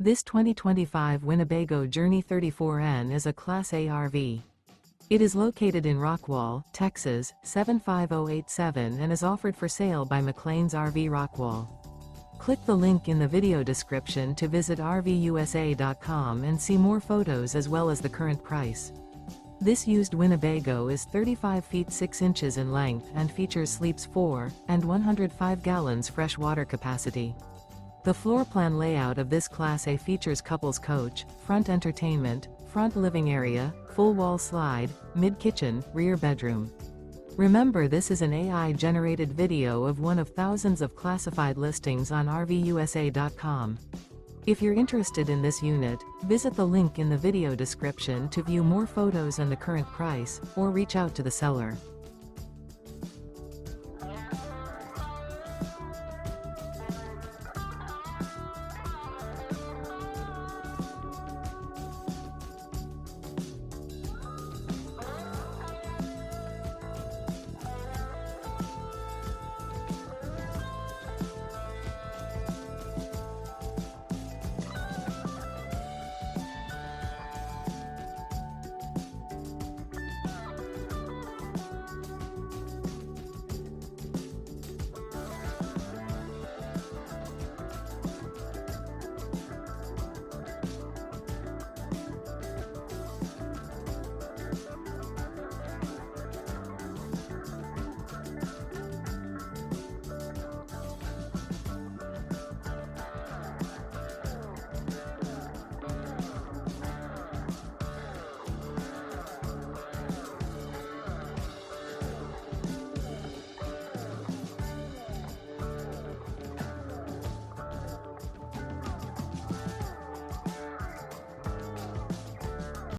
This 2025 Winnebago Journey 34N is a Class A RV. It is located in Rockwall, Texas, 75087 and is offered for sale by McClain's RV Rockwall. Click the link in the video description to visit RVUSA.com and see more photos as well as the current price. This used Winnebago is 35 feet 6 inches in length and features sleeps 4 and 105 gallons fresh water capacity. The floor plan layout of this Class A features couples coach, front entertainment, front living area, full wall slide, mid-kitchen, rear bedroom. Remember, this is an AI-generated video of one of thousands of classified listings on RVUSA.com. If you're interested in this unit, visit the link in the video description to view more photos and the current price, or reach out to the seller.